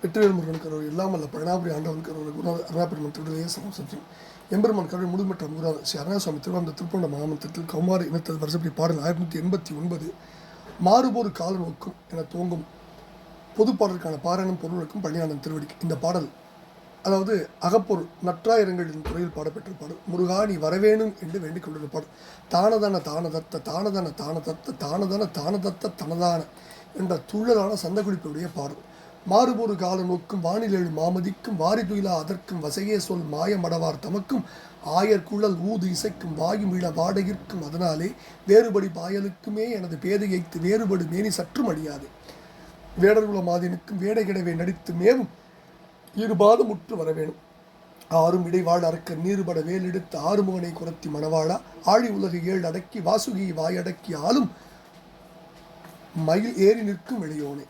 வெற்றிவேல் முருகன் கருவர் இல்லாமல் பழனாபுரி ஆண்டவன் கருவர் குருநாத அருணாபெருமன் திருவிழையே சமசத்தியம் எம்பெருமான் கருவை முழுமற்ற குருநாத ஸ்ரீ அருணாசுவாமி திருவாரூர் திருப்பண்ட மகாமந்தத்தில் கௌமாரி இனத்தது வருஷப்படி பாடல் 1989 மாறுபோர் கால நோக்கும் என துவங்கும் பொது பாடலுக்கான பாராயணம் பொருளுக்கும் பழனியாண்டன் திருவடிக்கு. இந்த பாடல் அதாவது அகப்பொருள் நற்றாயிரங்கள் என்ற துறையில் பாடப்பெற்ற பாடல். முருகா நீ வரவேணும் என்று வேண்டிக் கொண்டுள்ள பாடல். தானதன தானதத்த தானதன தானதத்த தானதன தானதத்த தனதான என்ற துள்ளலான சந்தகுறிப்புடைய பாடல். மாறுபொரு கால நோக்கும் வானிலெழு மாமதிக்கும் வாரி துயிலா அதற்கும் வசையே சொல் மாயமடவார் தமக்கும் ஆயர் குழல் ஊது இசைக்கும் வாயும் இள வாடகிற்கும் அதனாலே வேறுபடி பாயலுக்குமே எனது பேதையைத்து வேறுபடு மேனி சற்றும் அடியாது வேடர்குல மாதினுக்கும் வேடைகிடவே நடித்து மேவும் இருபாதம் முற்று வரவேணும் ஆறும் இடைவாழ் அரக்க நீருபட வேலெடுத்து ஆறுமுகனை குரத்தி மணவாளா ஆழி உலகு ஏழு அடக்கி வாசுகி வாயடக்கி ஆளும் மயில் ஏறி நிற்கும் வெளியோனே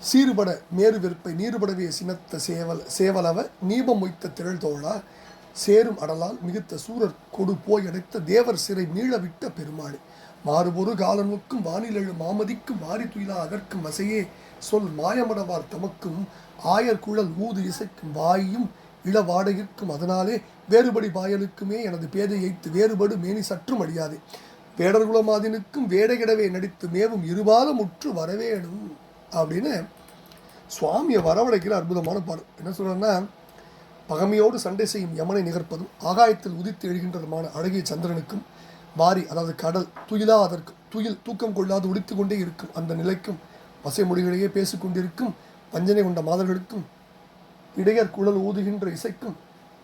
சீறுபட மேறு வெறுப்பை நீருபடவே சினத்த சேவலவ நீபம் மொய்த்த திரள் தோழா சேரும் அடலால் மிகுத்த சூரர் கொடு போய் அடைத்த தேவர் சிறை மீளவிட்ட பெருமாளே மாறுபொரு காலனுக்கும் வானிலெழு மாமதிக்கும் வாரி துயிலா அதற்கும் வசையே சொல் மாயமடவார் தமக்கும் ஆயர் குழல் ஊது இசைக்கும் வாயும் இளவாடகிற்கும் அதனாலே வேறுபடி பாயலுக்குமே எனது பேதையைத்து வேறுபடு மேனி சற்றும் அடியாது வேடர்குலமாதினுக்கும் வேடைகிடவே நடித்து மேவும் இருபாலம் முற்று வரவேணும் அப்படின்னு சுவாமியை வரவழைக்கிற அற்புதமான பாடல். என்ன சொல்கிறேன்னா, பகமையோடு சண்டை செய்யும் யமனை நிகர்ப்பதும் ஆகாயத்தில் உதித்து எழுகின்றதுமான அழகிய சந்திரனுக்கும் வாரி அதாவது கடல் துயிலா அதற்கும் துயில் தூக்கம் கொள்ளாது உடித்து கொண்டே இருக்கும் அந்த நிலைக்கும் வசை மொழிகளையே பேசிக்கொண்டிருக்கும் வஞ்சனை கொண்ட மாதர்களுக்கும் இடையர் குழல் ஊதுகின்ற இசைக்கும்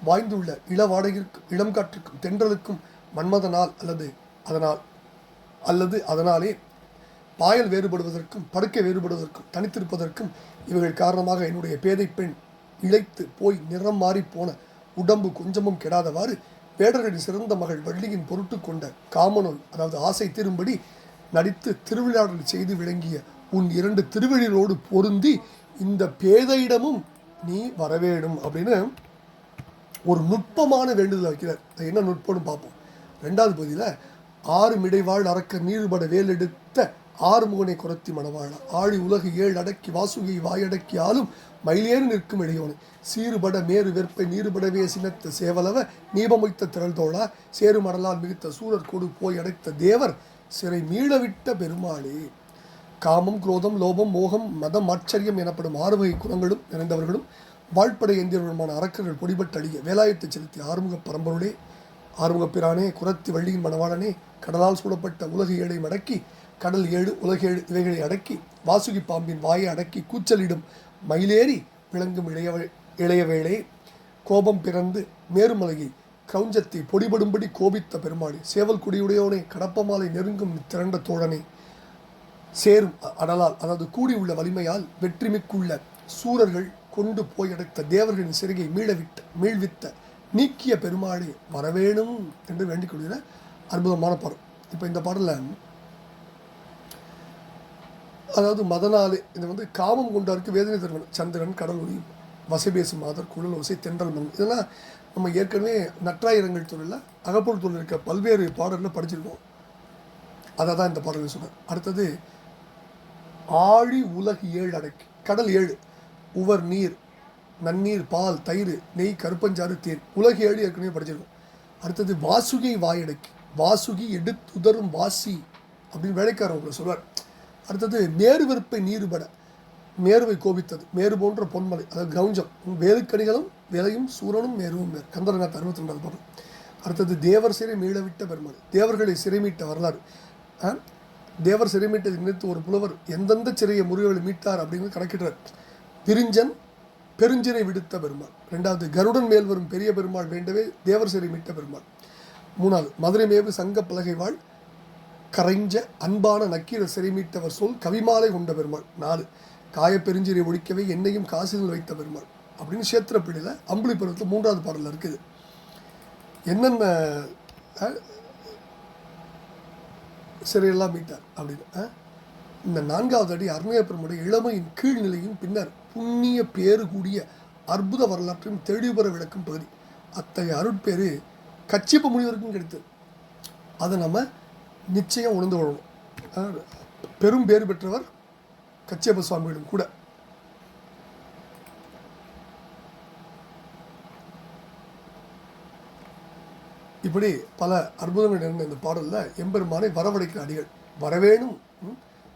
வாய்ந்துள்ள இளவாடகிற்கும் இளம் காற்றுக்கும் தென்றலுக்கும் மன்மதனால் அல்லது அதனாலே பாயல் வேறுபடுவதற்கும் படுக்கை வேறுபடுவதற்கும் தனித்திருப்பதற்கும் இவர்கள் காரணமாக என்னுடைய பேதை பெண் இழைத்து போய் நிறம் மாறி போன உடம்பு கொஞ்சமும் கெடாதவாறு வேடர்களின் சிறந்த மகள் வள்ளியின் பொருட்டு கொண்ட காமனோன் அதாவது ஆசை தீரும்படி நடித்து திருவிழாடல் செய்து விளங்கிய உன் 2 திருவழிகளோடு பொருந்தி இந்த பேதையிடமும் நீ வரவேணும் அப்படின்னு ஒரு நுட்பமான வேண்டுதல் வைக்கிறார். அது என்ன நுட்பம்னு பார்ப்போம். 2வது பகுதியில் ஆறு மிடைவாழ் அரக்க நீர்பட வேலெடுத்த ஆறுமுகனை குரத்தி மணவாளா ஆழி உலகு ஏழு அடக்கி வாசுகி வாயடக்கி ஆளும் மயிலேறு நிற்கும் இடையோனை சீறுபட மேறு வெற்பை நீருபடவே சினத்த சேவலவ நீபமைத்த திரள் தோழா சேரு மடலால் மிகுத்த சூரர் கொடு போய் அடைத்த தேவர் சிறை மீளவிட்ட பெருமாளே. காமம் குரோதம் லோபம் மோகம் மதம் ஆச்சரியம் எனப்படும் 6 வகை குணங்களும் நிறைந்தவர்களும் வாழ்ப்படை எந்திரமான அரக்கர்கள் பொடிபட்டு அழிய வேலாயத்தை செலுத்திய ஆறுமுக பரம்பொருளே ஆறுமுகப்பிரானே குரத்தி வள்ளியின் மணவாளனே கடலால் சூடப்பட்ட உலகு ஏழை மடக்கி கடல் 7 உலகேழு இவைகளை அடக்கி வாசுகி பாம்பின் வாயை அடக்கி கூச்சலிடும் மயிலேறி விளங்கும் இளையவேளே கோபம் பிறந்து மேருமலையை கிரௌஞ்சத்தை பொடிபடும்படி கோபித்த பெருமாளே சேவல் குடியுடையோனே கடப்பமாலை நெருங்கும் திரண்ட தோழனே சேரும் அடலால் அதாவது கூடியுள்ள வலிமையால் வெற்றிமிக்குள்ள சூரர்கள் கொண்டு போய் அடைத்த தேவர்களின் சிறையை மீழ்வித்த நீக்கிய பெருமாளே வரவேணும் என்று வேண்டிக் கொள்கிற அற்புதமான பாடல். இப்போ இந்த பாடலில் அதாவது மதனாலே இது காமம் கொண்டாருக்கு வேதனை தருவன் சந்திரன் கடல் ஒளி வசை பேசும் மாதர் குழல் ஓசை தென்றல் மண் இதெல்லாம் நம்ம ஏற்கனவே நற்றாயிரங்கள் தொழிலில் அகப்பொருள் தொழில் இருக்க பல்வேறு பாடல்களை படிச்சிருக்கோம். அதை தான் இந்த பாடலில் சொன்னார். அடுத்தது ஆழி உலகு 7 அடக்கி கடல் 7 உவர் நீர் நன்னீர் பால் தயிர் நெய் கருப்பஞ்சாறு தேன் உலகு 7 ஏற்கனவே படிச்சிருக்கோம். அடுத்தது வாசுகி வாயடக்கி வாசுகி எடுத்துதரும் வாசி அப்படின்னு வேலைக்காரவங்களை சொல்வார். அடுத்தது மேரு வெறுப்பை நீருபட மேருவை கோபித்தது மேரு போன்ற பொன்மலை அதாவது கிரௌஞ்சம் வேலுக்கணிகளும் வேலையும் சூரனும் மேருவும் மேர் கந்தரநாத் 62வது பாடல். அடுத்தது தேவர் சிறை மீளவிட்ட பெருமாள் தேவர்களை சிறைமீட்ட வரலாறு. தேவர் சிறைமீட்டதை நினைத்து ஒரு புலவர் எந்தெந்த சிறையை முருகவழி மீட்டார் அப்படின்னு கணக்கிட்டார். பிரிஞ்சன் பெருஞ்சிறை விடுத்த பெருமாள். 2வது கருடன் மேல் வரும் பெரிய பெருமாள் வேண்டவே தேவர் சிறை மீட்ட பெருமாள். 3வது மதுரை மேவு சங்க பலகை வாழ் கரைஞ்ச அன்பான நக்கீர சிறைமீட்டவர் சொல் கவிமாலை கொண்ட பெருமாள். 4 காயப்பெருஞ்சிரை ஒழிக்கவே என்னையும் காசில் வைத்த பெருமாள் அப்படின்னு சேத்திரப்பிடியில் அம்புலி பருவத்தில் 3வது பாடலில் இருக்குது. என்னென்ன சிறையெல்லாம் மீட்டார் அப்படின்னு இந்த 4வது அடி அருணய பெருமுடைய இளமையின் கீழ்நிலையும் பின்னர் புண்ணிய பேறு கூடிய அற்புத வரலாற்றையும் தெளிவுபெற விளக்கும் பகுதி. அத்தகைய அருட்பேறு கச்சிப்ப முனிவருக்கும் கிடைத்தது. அதை நம்ம நிச்சயம் உணர்ந்து கொள்ளணும். பெரும் பேறு பெற்றவர் கச்சியப்ப சுவாமிகளும் கூட. இப்படி பல அற்புதங்கள் நிறைந்த இந்த பாடலில் எம்பெருமானை வரவழைக்கிற அடிகள் வரவேணும்.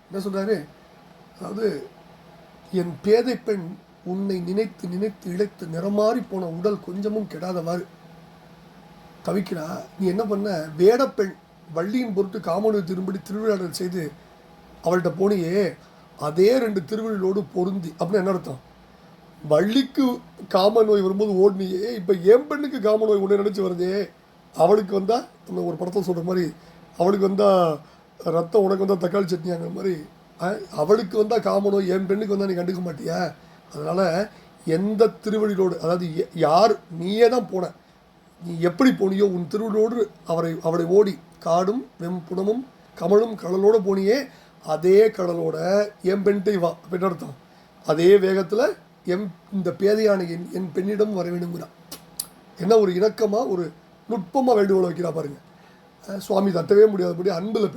என்ன சொல்கிறாரு? அதாவது என் பேதை பெண் உன்னை நினைத்து நினைத்து இழைத்து நிறமாறி போன உடல் கொஞ்சமும் கெடாதவாறு தவிக்கிறா. நீ என்ன பண்ண? வேடப்பெண் வள்ளியின் பொருட்டு காமனு திரும்படி திருவிழாடல் செய்து அவள்கிட்ட போனியே, அதே 2 திருவிழோடு பொருந்தி. அப்படின்னு என்ன அர்த்தம்? வள்ளிக்கு காம நோய் வரும்போது ஓடினியே, இப்போ என் பெண்ணுக்கு காம நோய் ஒன்று நினச்சி வருதே. அவளுக்கு வந்தால் நம்ம ஒரு படத்தை சொல்கிற மாதிரி, அவளுக்கு வந்தால் ரத்தம், உனக்கு வந்தால் தக்காளி சட்னியாங்கிற மாதிரி, அவளுக்கு வந்தால் காம நோய், என் பெண்ணுக்கு வந்தால் நீ கண்டுக்க மாட்டியா? அதனால் எந்த திருவழியோடு, அதாவது யார், நீயே தான் போன, நீ எப்படி போனியோ உன் திருவள்ளோடு அவளை ஓடி காடும் வெம்புணமும் கமலும் கடலோடு போனியே, அதே கடலோட என் பெண்ட்டை வா. அப்படின்னு அர்த்தம். அதே வேகத்தில் இந்த பேதையான என் பெண்ணிடம் வர வேணுங்கிறான். என்ன ஒரு இணக்கமாக ஒரு நுட்பமாக வேண்டுகோளை வைக்கிறா பாருங்கள். சுவாமி தட்டவே முடியாதபடி அன்பில்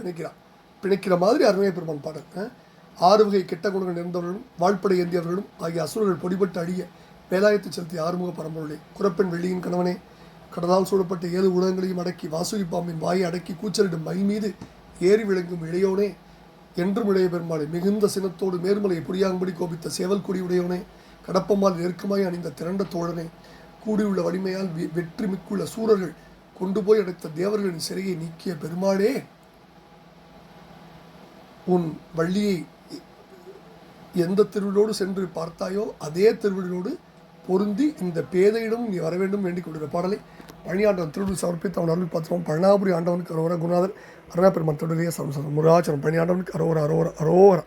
பிணைக்கிற மாதிரி அருமைய பெருமான் பாடல். 6 வகை கெட்ட குணங்கள் நிறைந்தவர்களும் வாழ்ப்படை ஏந்தியவர்களும் ஆகிய அசுரர்கள் பொடிபட்டு அடிய வேலாயத்தை செலுத்திய ஆறுமுக பரம்பொருளே, குரப்பெண் வெள்ளியின் கணவனே, கடலால் சூழப்பட்ட 7 உலகங்களையும் அடக்கி வாசுகி பாம்பின் வாயை அடக்கி கூச்சலிடும் மை மீது ஏறி விளங்கும் இளையோனே, என்றும் இளைய பெருமாளை மிகுந்த சினத்தோடு மேர்மலையை புரியாகும்படி கோபித்த சேவல் கொடியுடையவனே, கடப்பம்மால் நெருக்கமாய் அணிந்த திரண்ட தோழனே, கூடியுள்ள வலிமையால் வெற்றி மிக்குள்ள சூரர்கள் கொண்டு போய் அடைத்த தேவர்களின் சிறையை நீக்கிய பெருமாளே, உன் வள்ளியை எந்த திருவிழோடு சென்று பார்த்தாயோ அதே திருவிழோடு பொருந்தி இந்த பேதையிடம் நீ வர வேண்டும் வேண்டிக் கொள்கிற பாடலை பழனியாண்டவன் திருவிழு சமர்ப்பித்து அவன் அருள் பார்த்துவோம். பழனாபுரி ஆண்டவனுக்கு அரோரா, குருநாதர் அருணா பெருமான் தொடரிய சமசரம் முருகாச்சரம் பழனியாண்டவனுக்கு அரோரா அரோரா அரோரா.